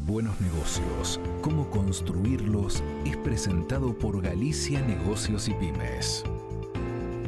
buenos negocios, cómo construirlos, es presentado por Galicia Negocios y Pymes.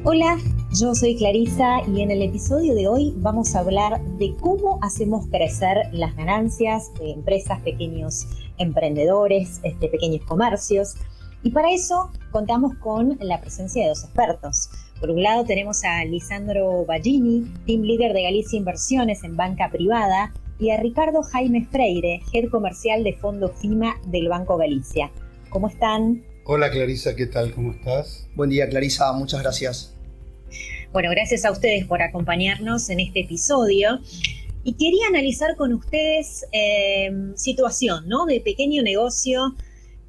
Hola, yo soy Clarisa y en el episodio de hoy vamos a hablar de cómo hacemos crecer las ganancias de empresas, pequeños emprendedores, pequeños comercios. Y para eso contamos con la presencia de dos expertos. Por un lado tenemos a Lisandro Ballini, Team Leader de Galicia Inversiones en banca privada, y a Ricardo Jaime Freire, Head Comercial de Fondo FIMA del Banco Galicia. ¿Cómo están? Hola Clarisa, ¿qué tal? ¿Cómo estás? Buen día Clarisa, muchas gracias. Bueno, gracias a ustedes por acompañarnos en este episodio. Y quería analizar con ustedes situación, ¿no? De pequeño negocio,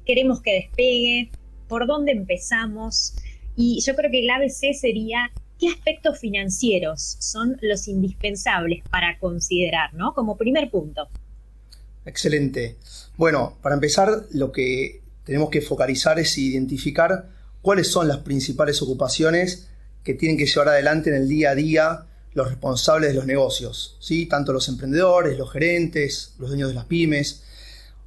queremos que despegue, por dónde empezamos. Y yo creo que el ABC sería qué aspectos financieros son los indispensables para considerar, ¿no? Como primer punto. Excelente. Bueno, para empezar, lo que tenemos que focalizar es identificar cuáles son las principales ocupaciones que tienen que llevar adelante en el día a día los responsables de los negocios, ¿sí? Tanto los emprendedores, los gerentes, los dueños de las pymes.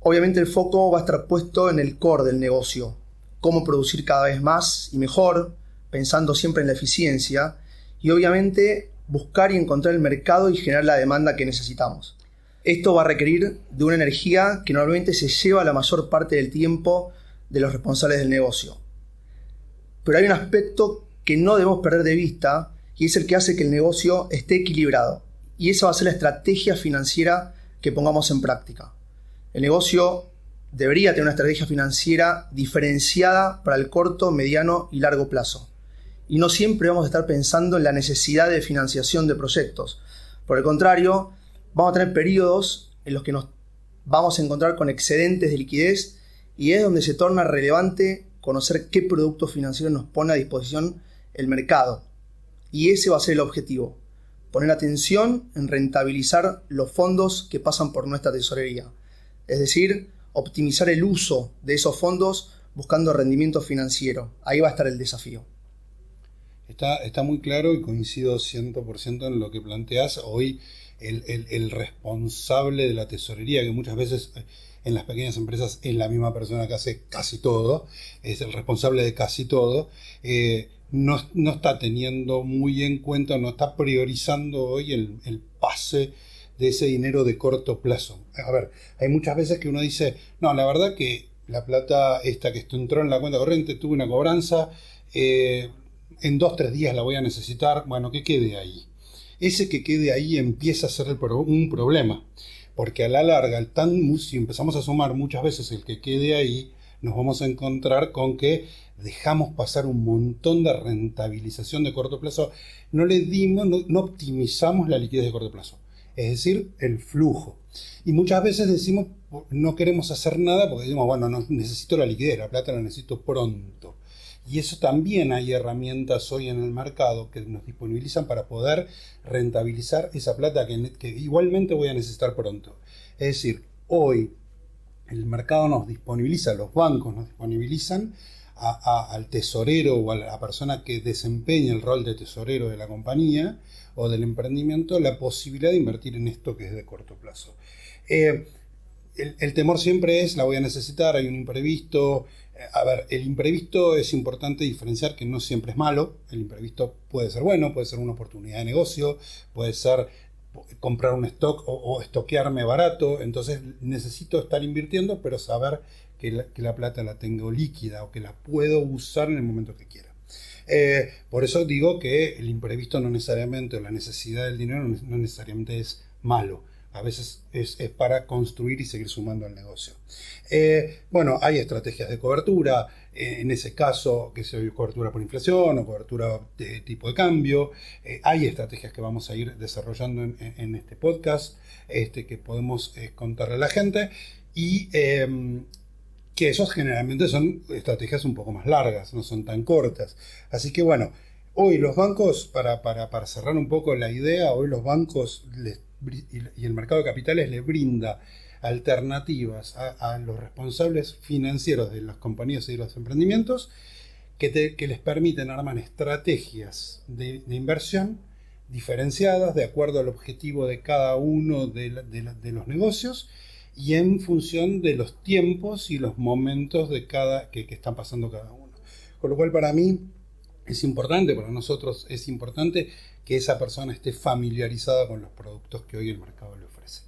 Obviamente el foco va a estar puesto en el core del negocio, cómo producir cada vez más y mejor, pensando siempre en la eficiencia, y obviamente buscar y encontrar el mercado y generar la demanda que necesitamos. Esto va a requerir de una energía que normalmente se lleva la mayor parte del tiempo de los responsables del negocio. Pero hay un aspecto que no debemos perder de vista y es el que hace que el negocio esté equilibrado. Y esa va a ser la estrategia financiera que pongamos en práctica. El negocio debería tener una estrategia financiera diferenciada para el corto, mediano y largo plazo. Y no siempre vamos a estar pensando en la necesidad de financiación de proyectos. Por el contrario, vamos a tener periodos en los que nos vamos a encontrar con excedentes de liquidez y es donde se torna relevante conocer qué productos financieros nos pone a disposición el mercado. Y ese va a ser el objetivo, poner atención en rentabilizar los fondos que pasan por nuestra tesorería. Es decir, optimizar el uso de esos fondos buscando rendimiento financiero. Ahí va a estar el desafío. Está muy claro y coincido 100% en lo que planteas. Hoy el responsable de la tesorería, que muchas veces en las pequeñas empresas es la misma persona que hace casi todo, es el responsable de casi todo, no está teniendo muy en cuenta, no está priorizando hoy el pase de ese dinero de corto plazo. A ver, hay muchas veces que uno dice, no, la verdad que la plata esta que entró en la cuenta corriente, tuve una cobranza, en 2-3 días la voy a necesitar, bueno, que quede ahí. Ese que quede ahí empieza a ser un problema, porque a la larga, si empezamos a sumar muchas veces el que quede ahí, nos vamos a encontrar con que dejamos pasar un montón de rentabilización de corto plazo, no optimizamos la liquidez de corto plazo, es decir, el flujo. Y muchas veces decimos, no queremos hacer nada porque decimos, bueno, no necesito la liquidez, la plata la necesito pronto. Y eso también hay herramientas hoy en el mercado que nos disponibilizan para poder rentabilizar esa plata que igualmente voy a necesitar pronto. Es decir, hoy el mercado nos disponibiliza, los bancos nos disponibilizan al tesorero o a la persona que desempeña el rol de tesorero de la compañía o del emprendimiento la posibilidad de invertir en esto que es de corto plazo. El temor siempre es, la voy a necesitar, hay un imprevisto. A ver, el imprevisto es importante diferenciar que no siempre es malo. El imprevisto puede ser bueno, puede ser una oportunidad de negocio, puede ser comprar un stock o estoquearme barato. Entonces necesito estar invirtiendo, pero saber que la plata la tengo líquida o que la puedo usar en el momento que quiera. Por eso digo que el imprevisto no necesariamente, o la necesidad del dinero no necesariamente es malo. A veces es para construir y seguir sumando al negocio. Bueno, hay estrategias de cobertura, en ese caso, que sea cobertura por inflación o cobertura de tipo de cambio. Hay estrategias que vamos a ir desarrollando en este podcast, que podemos contarle a la gente, y que esos generalmente son estrategias un poco más largas, no son tan cortas. Así que bueno, hoy los bancos, para cerrar un poco la idea, hoy los bancos y el mercado de capitales les brinda alternativas a los responsables financieros de las compañías y de los emprendimientos que les permiten armar estrategias de inversión diferenciadas de acuerdo al objetivo de cada uno de los negocios y en función de los tiempos y los momentos de que están pasando cada uno. Con lo cual para mí es importante, para nosotros es importante que esa persona esté familiarizada con los productos que hoy el mercado le ofrece.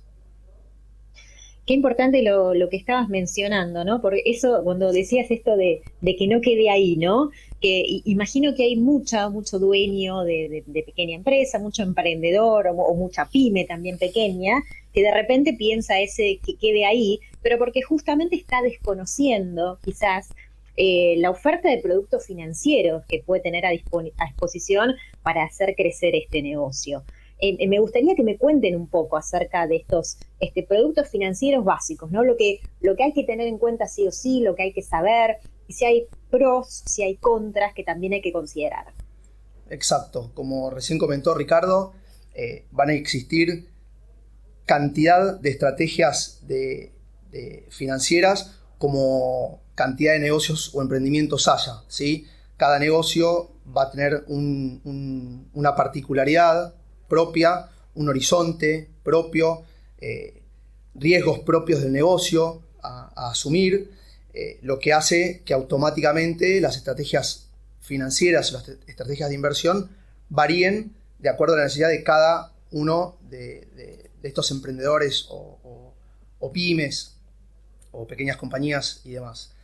Qué importante lo que estabas mencionando, ¿no? Porque eso, cuando decías esto de que no quede ahí, ¿no? Que imagino que hay mucho dueño de pequeña empresa, mucho emprendedor o mucha pyme también pequeña, que de repente piensa ese que quede ahí, pero porque justamente está desconociendo quizás la oferta de productos financieros que puede tener a disposición para hacer crecer este negocio. Me gustaría que me cuenten un poco acerca de estos productos financieros básicos, ¿no? Lo que hay que tener en cuenta sí o sí, lo que hay que saber, y si hay pros, si hay contras que también hay que considerar. Exacto, como recién comentó Ricardo, van a existir cantidad de estrategias de financieras como cantidad de negocios o emprendimientos haya, ¿sí? Cada negocio va a tener una particularidad propia, un horizonte propio, riesgos propios del negocio a asumir, lo que hace que automáticamente las estrategias financieras o las estrategias de inversión varíen de acuerdo a la necesidad de cada uno de estos emprendedores o pymes o pequeñas compañías y demás.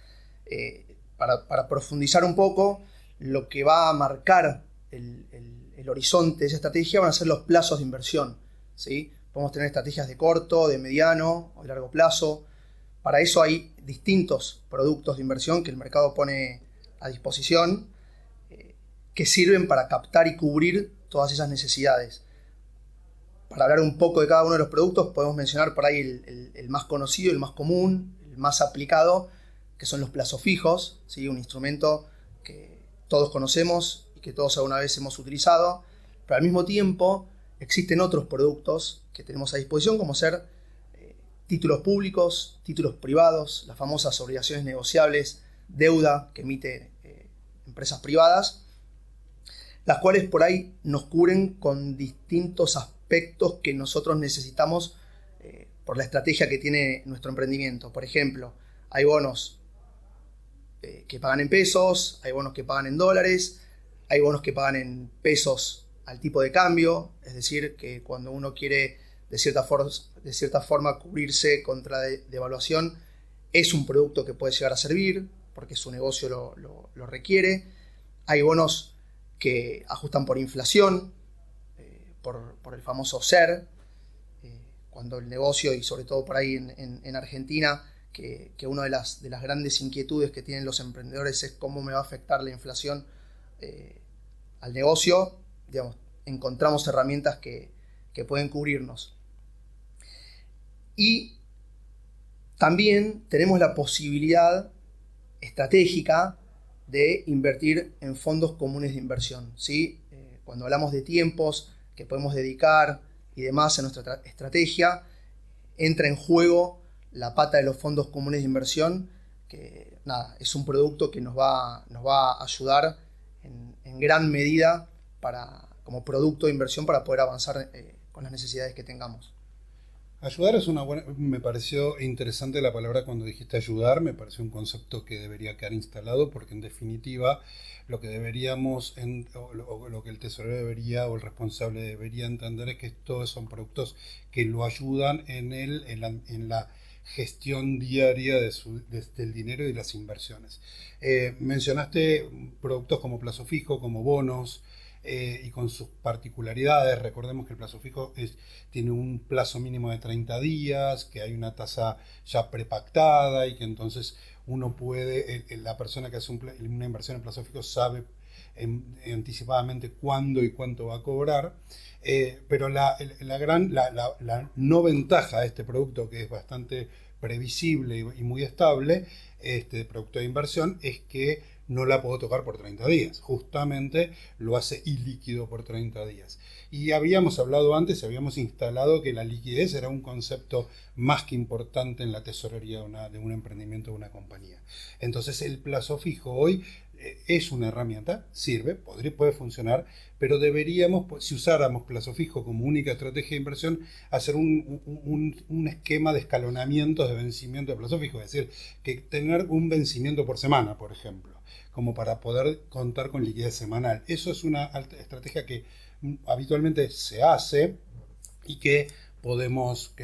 Para profundizar un poco, lo que va a marcar el horizonte de esa estrategia van a ser los plazos de inversión, ¿sí? Podemos tener estrategias de corto, de mediano o de largo plazo. Para eso hay distintos productos de inversión que el mercado pone a disposición que sirven para captar y cubrir todas esas necesidades. Para hablar un poco de cada uno de los productos, podemos mencionar por ahí el más conocido, el más común, el más aplicado, que son los plazos fijos, ¿sí? Un instrumento que todos conocemos y que todos alguna vez hemos utilizado, pero al mismo tiempo existen otros productos que tenemos a disposición, como ser títulos públicos, títulos privados, las famosas obligaciones negociables, deuda que emite empresas privadas, las cuales por ahí nos cubren con distintos aspectos que nosotros necesitamos por la estrategia que tiene nuestro emprendimiento. Por ejemplo, hay bonos que pagan en pesos, hay bonos que pagan en dólares, hay bonos que pagan en pesos al tipo de cambio, es decir, que cuando uno quiere de cierta forma cubrirse contra devaluación, es un producto que puede llegar a servir porque su negocio lo requiere. Hay bonos que ajustan por inflación, por el famoso SER, cuando el negocio, y sobre todo por ahí en Argentina, que una de las grandes inquietudes que tienen los emprendedores es cómo me va a afectar la inflación al negocio, digamos, encontramos herramientas que pueden cubrirnos. Y también tenemos la posibilidad estratégica de invertir en fondos comunes de inversión, ¿sí? Cuando hablamos de tiempos que podemos dedicar y demás en nuestra estrategia, entra en juego la pata de los fondos comunes de inversión, que nada, es un producto que nos va a ayudar en gran medida como producto de inversión para poder avanzar con las necesidades que tengamos. Ayudar es una buena, me pareció interesante la palabra cuando dijiste ayudar, me pareció un concepto que debería quedar instalado porque en definitiva lo que deberíamos, lo que el tesorero debería o el responsable debería entender es que todos son productos que lo ayudan en la gestión diaria del dinero y de las inversiones. Mencionaste productos como plazo fijo, como bonos, y con sus particularidades. Recordemos que el plazo fijo tiene un plazo mínimo de 30 días, que hay una tasa ya prepactada y que entonces uno puede, la persona que hace una inversión en plazo fijo sabe anticipadamente cuándo y cuánto va a cobrar, pero la no ventaja de este producto, que es bastante previsible y muy estable, este producto de inversión, es que no la puedo tocar por 30 días. Justamente lo hace ilíquido por 30 días. Y habíamos hablado antes, habíamos instalado que la liquidez era un concepto más que importante en la tesorería de un emprendimiento, de una compañía. Entonces el plazo fijo hoy es una herramienta, sirve, puede funcionar, pero deberíamos, si usáramos plazo fijo como única estrategia de inversión, hacer un esquema de escalonamientos de vencimiento de plazo fijo, es decir, que tener un vencimiento por semana, por ejemplo, como para poder contar con liquidez semanal. Eso es una estrategia que habitualmente se hace y que podemos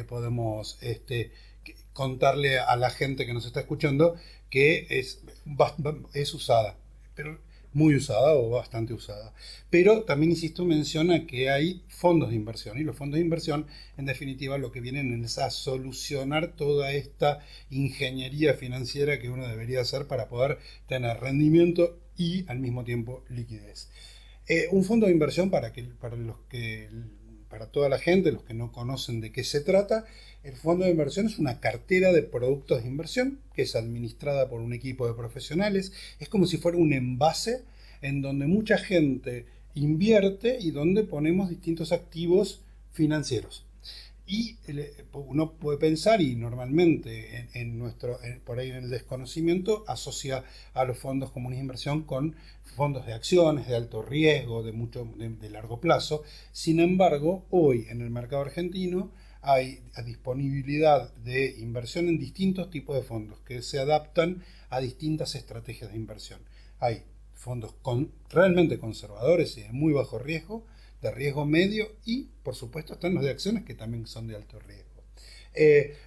contarle a la gente que nos está escuchando que es usada, pero muy usada o bastante usada. Pero también, insisto, menciona que hay fondos de inversión, y los fondos de inversión, en definitiva, lo que vienen es a solucionar toda esta ingeniería financiera que uno debería hacer para poder tener rendimiento y al mismo tiempo liquidez. Un fondo de inversión, para toda la gente, los que no conocen de qué se trata, el fondo de inversión es una cartera de productos de inversión que es administrada por un equipo de profesionales. Es como si fuera un envase en donde mucha gente invierte y donde ponemos distintos activos financieros. Y uno puede pensar, y normalmente por ahí en el desconocimiento, asocia a los fondos comunes de inversión con fondos de acciones de alto riesgo, de largo plazo. Sin embargo, hoy en el mercado argentino hay disponibilidad de inversión en distintos tipos de fondos que se adaptan a distintas estrategias de inversión. Hay fondos realmente conservadores y de muy bajo riesgo, de riesgo medio, y por supuesto están los de acciones que también son de alto riesgo.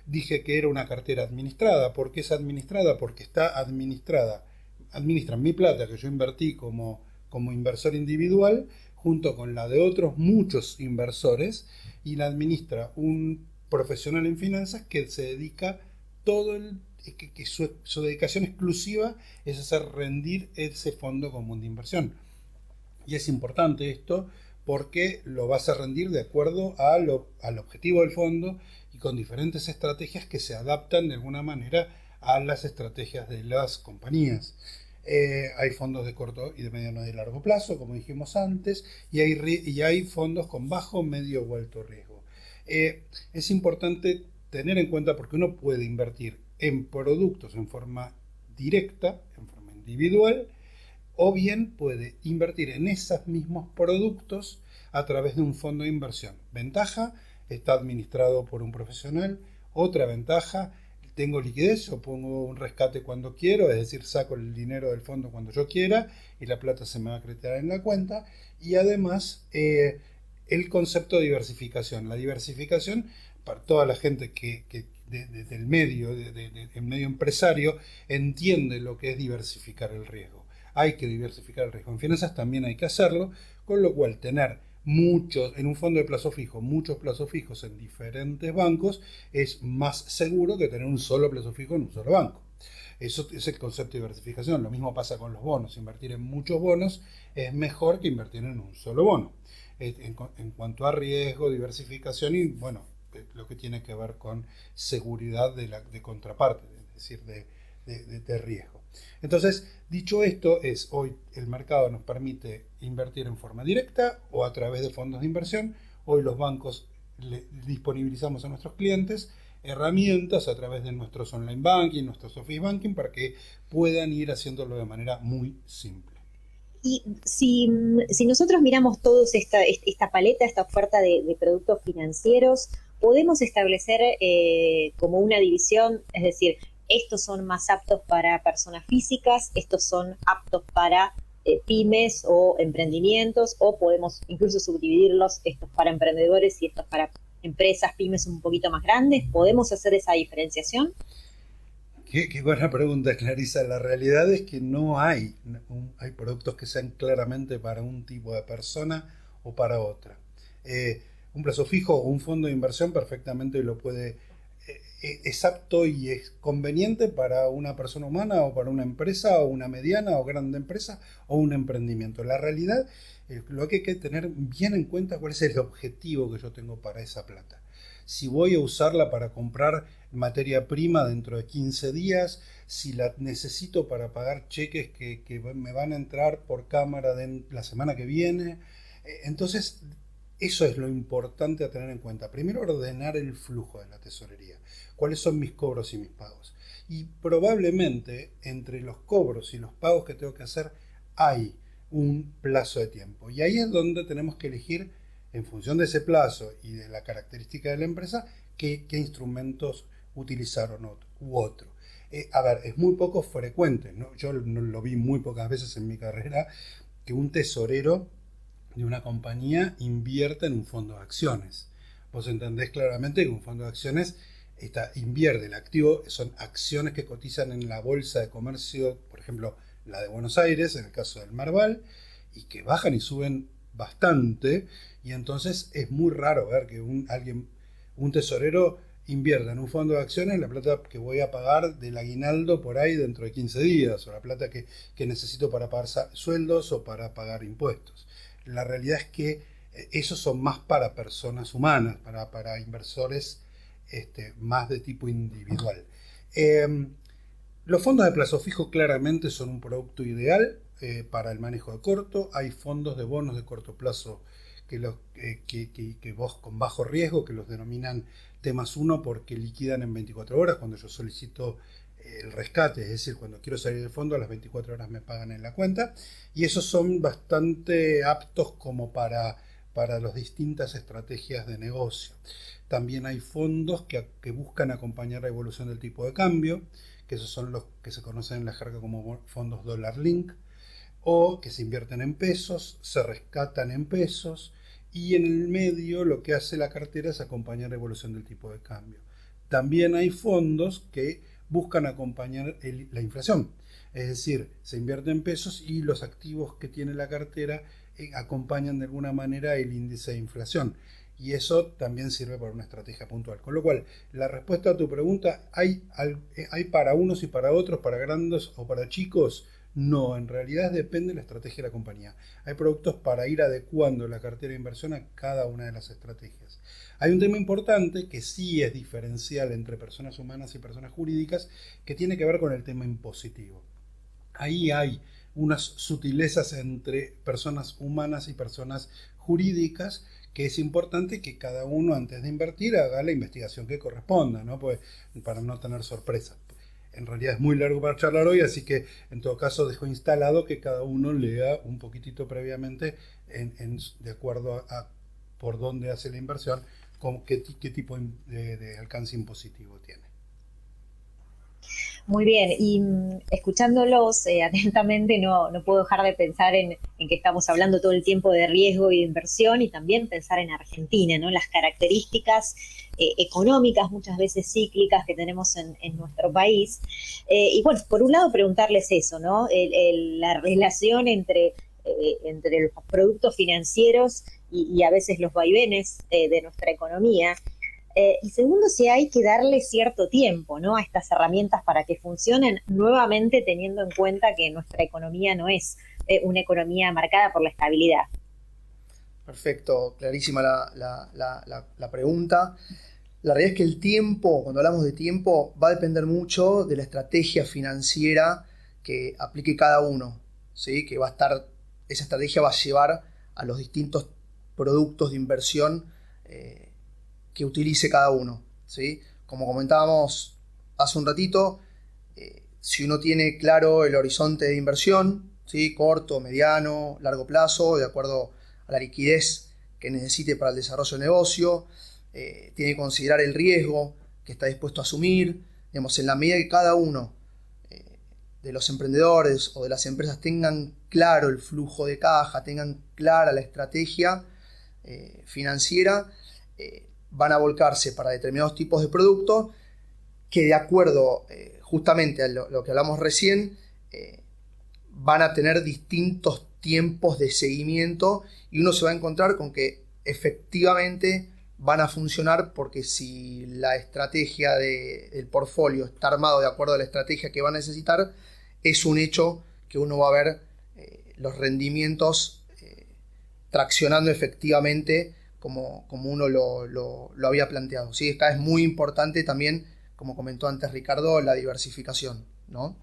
Dije que era una cartera administrada. ¿Por qué es administrada? Porque está administran mi plata que yo invertí como inversor individual junto con la de otros muchos inversores, y la administra un profesional en finanzas que se dedica que su dedicación exclusiva es hacer rendir ese fondo común de inversión. Y es importante esto porque lo vas a rendir de acuerdo al objetivo del fondo y con diferentes estrategias que se adaptan de alguna manera a las estrategias de las compañías. Hay fondos de corto y de mediano y de largo plazo, como dijimos antes, y hay fondos con bajo, medio o alto riesgo. Es importante tener en cuenta, porque uno puede invertir en productos en forma directa, en forma individual, o bien puede invertir en esos mismos productos a través de un fondo de inversión. Ventaja, está administrado por un profesional. Otra ventaja, tengo liquidez, yo pongo un rescate cuando quiero, es decir, saco el dinero del fondo cuando yo quiera y la plata se me va a acreditar en la cuenta. Y además, el concepto de diversificación. La diversificación, para toda la gente que del medio, del medio empresario, entiende lo que es diversificar el riesgo. Hay que diversificar el riesgo. En finanzas también hay que hacerlo, con lo cual tener en un fondo de plazo fijo, muchos plazos fijos en diferentes bancos es más seguro que tener un solo plazo fijo en un solo banco. Eso es el concepto de diversificación. Lo mismo pasa con los bonos. Invertir en muchos bonos es mejor que invertir en un solo bono. En cuanto a riesgo, diversificación y, bueno, lo que tiene que ver con seguridad de contraparte, es decir, de riesgo. Entonces, dicho esto, hoy el mercado nos permite invertir en forma directa o a través de fondos de inversión. Hoy los bancos disponibilizamos a nuestros clientes herramientas a través de nuestros online banking, nuestros office banking, para que puedan ir haciéndolo de manera muy simple. Y si nosotros miramos toda esta paleta, esta oferta de productos financieros, podemos establecer como una división, es decir, estos son más aptos para personas físicas, estos son aptos para pymes o emprendimientos, o podemos incluso subdividirlos, estos para emprendedores y estos para empresas, pymes un poquito más grandes. ¿Podemos hacer esa diferenciación? Qué buena pregunta, Clarisa. La realidad es que no hay productos que sean claramente para un tipo de persona o para otra. Un plazo fijo o un fondo de inversión perfectamente lo puede, es apto y es conveniente para una persona humana o para una empresa o una mediana o grande empresa o un emprendimiento. La realidad, lo que hay que tener bien en cuenta, cuál es el objetivo que yo tengo para esa plata. Si voy a usarla para comprar materia prima dentro de 15 días, si la necesito para pagar cheques que me van a entrar por cámara la semana que viene. Entonces, eso es lo importante a tener en cuenta. Primero, ordenar el flujo de la tesorería. ¿Cuáles son mis cobros y mis pagos? Y probablemente entre los cobros y los pagos que tengo que hacer hay un plazo de tiempo. Y ahí es donde tenemos que elegir, en función de ese plazo y de la característica de la empresa, qué instrumentos utilizar u otro. A ver, es muy poco frecuente, ¿no? Yo lo vi muy pocas veces en mi carrera, que un tesorero de una compañía invierta en un fondo de acciones. Vos entendés claramente que un fondo de acciones invierte el activo, son acciones que cotizan en la bolsa de comercio, por ejemplo, la de Buenos Aires, en el caso del Merval, y que bajan y suben bastante, y entonces es muy raro ver que un tesorero invierta en un fondo de acciones la plata que voy a pagar del aguinaldo por ahí dentro de 15 días, o la plata que necesito para pagar sueldos o para pagar impuestos. La realidad es que esos son más para personas humanas, para inversores más de tipo individual. Los fondos de plazo fijo claramente son un producto ideal para el manejo de corto. Hay fondos de bonos de corto plazo que vos con bajo riesgo, que los denominan T+1 porque liquidan en 24 horas cuando yo solicito el rescate, es decir, cuando quiero salir del fondo a las 24 horas me pagan en la cuenta, y esos son bastante aptos como para las distintas estrategias de negocio. También hay fondos que buscan acompañar la evolución del tipo de cambio, que esos son los que se conocen en la jerga como fondos Dollar Link, o que se invierten en pesos, se rescatan en pesos, y en el medio lo que hace la cartera es acompañar la evolución del tipo de cambio. También hay fondos que buscan acompañar la inflación, es decir, se invierte en pesos y los activos que tiene la cartera acompañan de alguna manera el índice de inflación, y eso también sirve para una estrategia puntual. Con lo cual, la respuesta a tu pregunta, ¿hay para unos y para otros, para grandes o para chicos? No, en realidad depende de la estrategia de la compañía. Hay productos para ir adecuando la cartera de inversión a cada una de las estrategias. Hay un tema importante que sí es diferencial entre personas humanas y personas jurídicas, que tiene que ver con el tema impositivo. Ahí hay unas sutilezas entre personas humanas y personas jurídicas, que es importante que cada uno antes de invertir haga la investigación que corresponda, ¿no? Pues, para no tener sorpresas. En realidad es muy largo para charlar hoy, así que en todo caso dejo instalado que cada uno lea un poquitito previamente de acuerdo a por dónde hace la inversión, con qué tipo de alcance impositivo tiene. Muy bien, y escuchándolos atentamente no puedo dejar de pensar en que estamos hablando todo el tiempo de riesgo y de inversión, y también pensar en Argentina, ¿no? Las características económicas, muchas veces cíclicas, que tenemos en nuestro país. Y bueno, por un lado preguntarles eso, ¿no? La relación entre los productos financieros y a veces los vaivenes de nuestra economía. Y segundo, si hay que darle cierto tiempo, ¿no?, a estas herramientas para que funcionen, nuevamente teniendo en cuenta que nuestra economía no es una economía marcada por la estabilidad. Perfecto, clarísima la pregunta. La realidad es que el tiempo, cuando hablamos de tiempo, va a depender mucho de la estrategia financiera que aplique cada uno, ¿sí? Esa estrategia va a llevar a los distintos productos de inversión que utilice cada uno, ¿sí? Como comentábamos hace un ratito, si uno tiene claro el horizonte de inversión, ¿sí?, corto, mediano, largo plazo, de acuerdo a la liquidez que necesite para el desarrollo del negocio, tiene que considerar el riesgo que está dispuesto a asumir. Digamos, en la medida que cada uno de los emprendedores o de las empresas tengan claro el flujo de caja, tengan clara la estrategia financiera, van a volcarse para determinados tipos de productos que, de acuerdo justamente a lo que hablamos recién, van a tener distintos tiempos de seguimiento, y uno se va a encontrar con que efectivamente van a funcionar, porque si la estrategia del portfolio está armado de acuerdo a la estrategia que va a necesitar, es un hecho que uno va a ver los rendimientos traccionando efectivamente como uno lo había planteado, ¿sí? Esta es muy importante también, como comentó antes Ricardo, la diversificación, ¿no?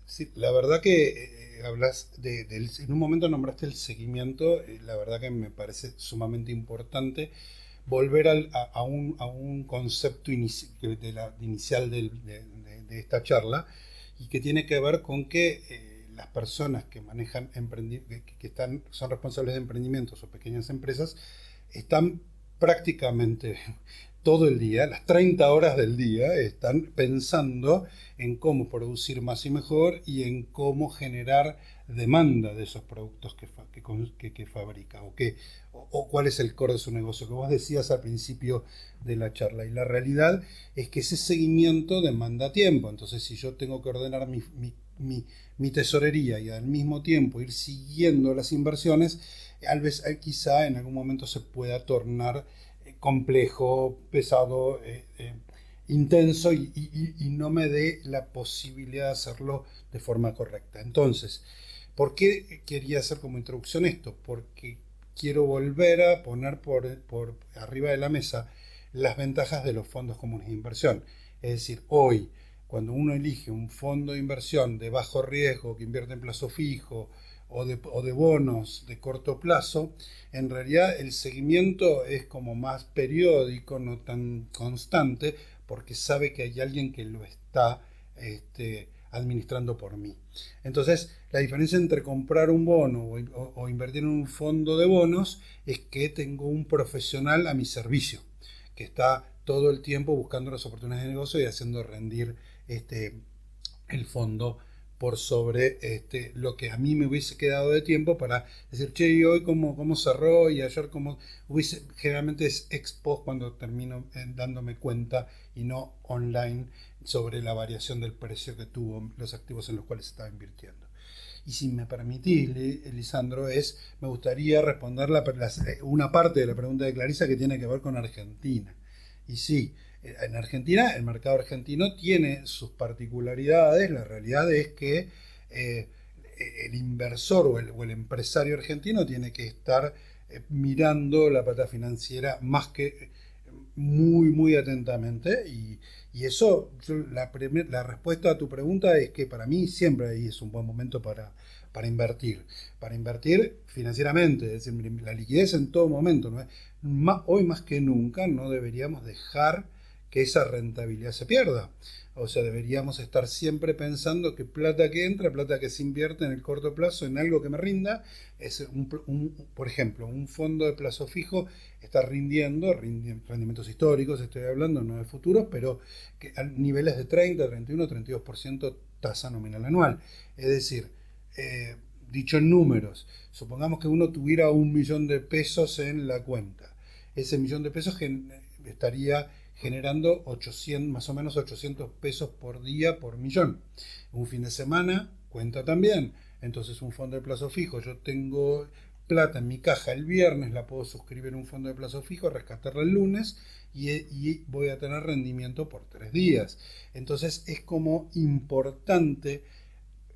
Sí, la verdad que hablas en un momento nombraste el seguimiento, la verdad que me parece sumamente importante volver a un concepto inicial de esta charla, y que tiene que ver con que las personas que manejan son responsables de emprendimientos o pequeñas empresas están prácticamente todo el día, las 30 horas del día, están pensando en cómo producir más y mejor y en cómo generar demanda de esos productos que fabrica o cuál es el core de su negocio, que vos decías al principio de la charla. Y la realidad es que ese seguimiento demanda tiempo. Entonces, si yo tengo que ordenar mi tesorería y al mismo tiempo ir siguiendo las inversiones, quizá en algún momento se pueda tornar complejo, pesado, intenso y no me dé la posibilidad de hacerlo de forma correcta. Entonces, ¿por qué quería hacer como introducción esto? Porque quiero volver a poner por arriba de la mesa las ventajas de los fondos comunes de inversión. Es decir, hoy, cuando uno elige un fondo de inversión de bajo riesgo que invierte en plazo fijo o de bonos de corto plazo, en realidad el seguimiento es como más periódico, no tan constante, porque sabe que hay alguien que lo está administrando por mí. Entonces, la diferencia entre comprar un bono o invertir en un fondo de bonos es que tengo un profesional a mi servicio, que está todo el tiempo buscando las oportunidades de negocio y haciendo rendir el fondo por sobre lo que a mí me hubiese quedado de tiempo para decir, che, ¿y hoy cómo cerró? Y ayer cómo hubiese. Generalmente es ex post cuando termino dándome cuenta y no online sobre la variación del precio que tuvo los activos en los cuales estaba invirtiendo. Y si me permitís, Lisandro, me gustaría responder una parte de la pregunta de Clarisa que tiene que ver con Argentina. Y sí, en Argentina, el mercado argentino tiene sus particularidades. La realidad es que el inversor o el empresario argentino tiene que estar mirando la pata financiera más que muy, muy atentamente. Y eso, la respuesta a tu pregunta es que para mí siempre ahí es un buen momento para invertir. Para invertir financieramente, es decir, la liquidez en todo momento, ¿no? Hoy más que nunca no deberíamos dejar que esa rentabilidad se pierda. O sea, deberíamos estar siempre pensando que plata que entra, plata que se invierte en el corto plazo en algo que me rinda. Por ejemplo, un fondo de plazo fijo está rindiendo rendimientos históricos, estoy hablando, no de futuros, pero que a niveles de 30, 31, 32% tasa nominal anual. Es decir, dicho en números, supongamos que uno tuviera 1 millón de pesos en la cuenta. Ese millón de pesos estaría generando más o menos 800 pesos por día por millón. Un fin de semana cuenta también. Entonces, un fondo de plazo fijo, yo tengo plata en mi caja el viernes, la puedo suscribir en un fondo de plazo fijo, rescatarla el lunes y voy a tener rendimiento por 3 días. Entonces, es como importante,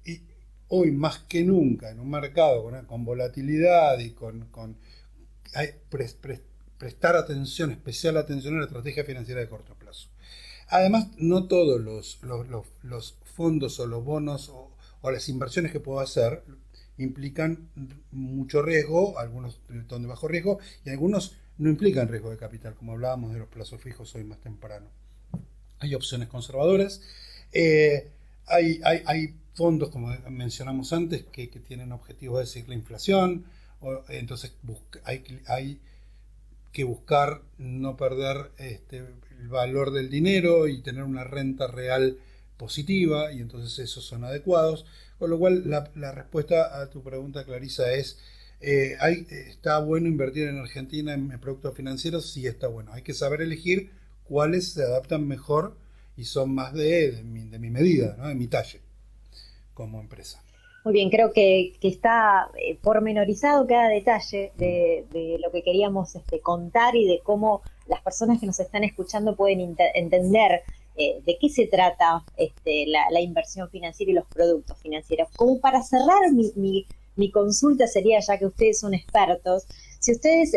y hoy más que nunca, en un mercado con volatilidad y prestar atención, especial atención a la estrategia financiera de corto plazo. Además, no todos los fondos o los bonos o las inversiones que puedo hacer implican mucho riesgo, algunos son de bajo riesgo y algunos no implican riesgo de capital, como hablábamos de los plazos fijos hoy más temprano. Hay opciones conservadoras, hay fondos, como mencionamos antes, que tienen objetivos de seguir la inflación, entonces hay que buscar no perder el valor del dinero y tener una renta real positiva, y entonces esos son adecuados. Con lo cual la respuesta a tu pregunta, Clarisa, es ¿está bueno invertir en Argentina en productos financieros? Sí, está bueno. Hay que saber elegir cuáles se adaptan mejor y son más de mi medida, ¿no? De mi talle como empresa. Muy bien, creo que está pormenorizado cada detalle de lo que queríamos contar y de cómo las personas que nos están escuchando pueden entender de qué se trata la inversión financiera y los productos financieros. Como para cerrar mi consulta sería, ya que ustedes son expertos, si ustedes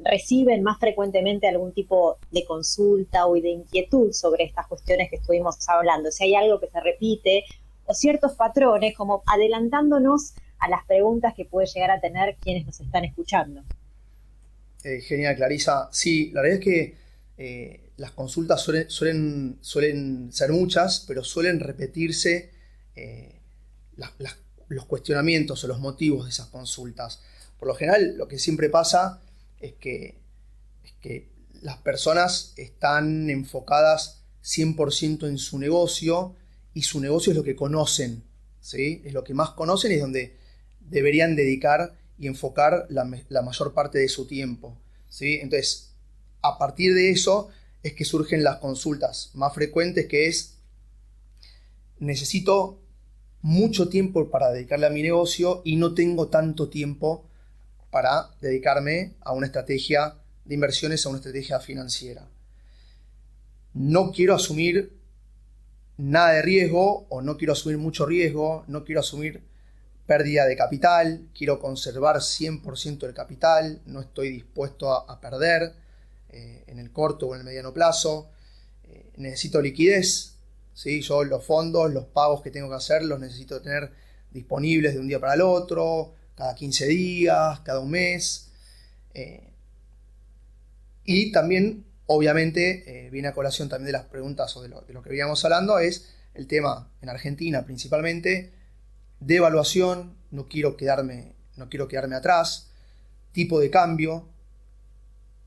reciben más frecuentemente algún tipo de consulta o de inquietud sobre estas cuestiones que estuvimos hablando, si hay algo que se repite o ciertos patrones, como adelantándonos a las preguntas que puede llegar a tener quienes nos están escuchando. Genial, Clarisa. Sí, la verdad es que las consultas suelen ser muchas, pero suelen repetirse los cuestionamientos o los motivos de esas consultas. Por lo general, lo que siempre pasa es que las personas están enfocadas 100% en su negocio, y su negocio es lo que conocen, ¿sí? Es lo que más conocen y es donde deberían dedicar y enfocar la mayor parte de su tiempo, ¿sí? Entonces, a partir de eso es que surgen las consultas más frecuentes, que es: necesito mucho tiempo para dedicarle a mi negocio y no tengo tanto tiempo para dedicarme a una estrategia de inversiones, a una estrategia financiera. No quiero asumir nada de riesgo, o no quiero asumir mucho riesgo, no quiero asumir pérdida de capital, quiero conservar 100% del capital, no estoy dispuesto a perder en el corto o en el mediano plazo, necesito liquidez, ¿sí? Yo los fondos, los pagos que tengo que hacer, los necesito tener disponibles de un día para el otro, cada 15 días, cada un mes. Y también, obviamente, viene a colación también de las preguntas o de lo que veníamos hablando, es el tema en Argentina principalmente: devaluación, no quiero quedarme atrás; tipo de cambio,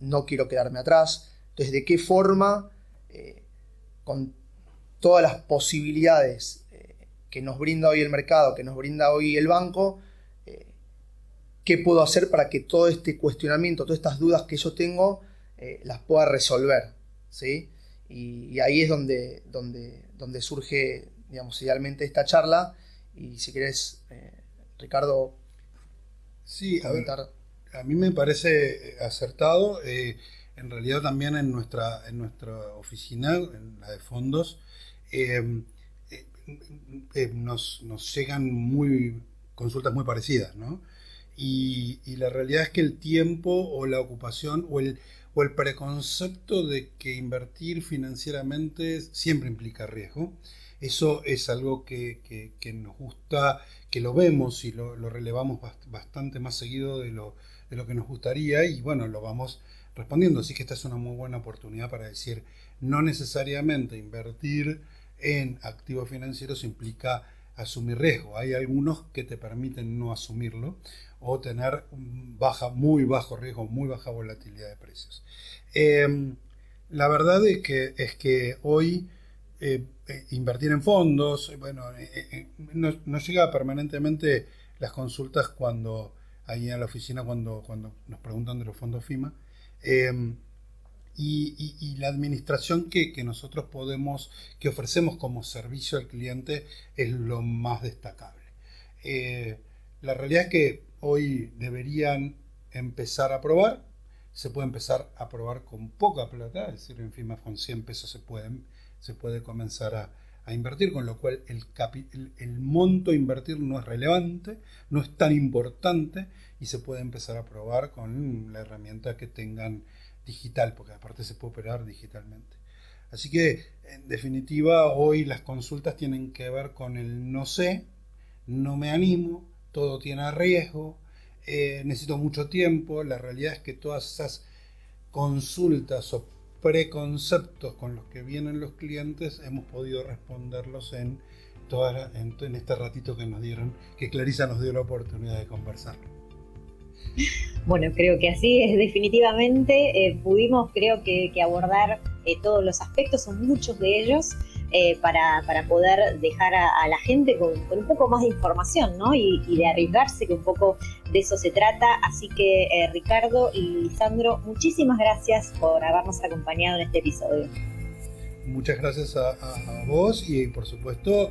no quiero quedarme atrás. Entonces, ¿de qué forma, con todas las posibilidades que nos brinda hoy el mercado, que nos brinda hoy el banco, qué puedo hacer para que todo este cuestionamiento, todas estas dudas que yo tengo, las pueda resolver, ¿sí? Y ahí es donde surge, digamos, idealmente esta charla. Y si querés, Ricardo, sí, comentar. A mí me parece acertado. En realidad también en nuestra oficina, en la de fondos, nos llegan consultas muy parecidas, ¿no? Y la realidad es que el tiempo o la ocupación o el preconcepto de que invertir financieramente siempre implica riesgo. Eso es algo que nos gusta, que lo vemos y lo relevamos bastante más seguido de lo que nos gustaría, y bueno, lo vamos respondiendo. Así que esta es una muy buena oportunidad para decir: no necesariamente invertir en activos financieros implica asumir riesgo. Hay algunos que te permiten no asumirlo o tener muy bajo riesgo, muy baja volatilidad de precios. La verdad es que hoy invertir en fondos, bueno, nos llega permanentemente las consultas ahí en la oficina cuando nos preguntan de los fondos FIMA, y la administración que nosotros que ofrecemos como servicio al cliente es lo más destacable. La realidad es que hoy deberían empezar a probar. Se puede empezar a probar con poca plata, es decir, en FIMA con 100 pesos se puede comenzar a invertir, con lo cual el monto a invertir no es relevante, no es tan importante, y se puede empezar a probar con la herramienta que tengan digital, porque aparte se puede operar digitalmente. Así que, en definitiva, hoy las consultas tienen que ver con el no sé, no me animo, todo tiene riesgo, necesito mucho tiempo. La realidad es que todas esas consultas o preconceptos con los que vienen los clientes hemos podido responderlos en este ratito que nos dieron, que Clarisa nos dio la oportunidad de conversar. Bueno, creo que así es, definitivamente. Pudimos, creo que abordar todos los aspectos, son muchos de ellos, para poder dejar a la gente con un poco más de información, ¿no? Y de arriesgarse, que un poco de eso se trata. Así que Ricardo y Lisandro, muchísimas gracias por habernos acompañado en este episodio. Muchas gracias a vos, y por supuesto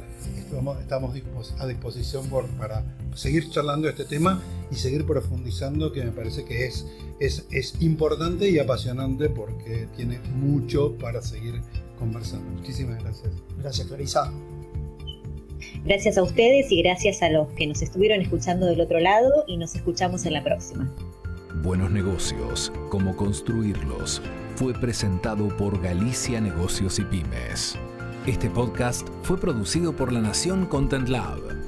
estamos a disposición para seguir charlando de este tema y seguir profundizando, que me parece que es importante y apasionante, porque tiene mucho para seguir conversando. Muchísimas gracias. Gracias, Clarisa. Gracias a ustedes y gracias a los que nos estuvieron escuchando del otro lado, y nos escuchamos en la próxima. Buenos negocios, cómo construirlos, fue presentado por Galicia Negocios y Pymes. Este podcast fue producido por La Nación Content Lab.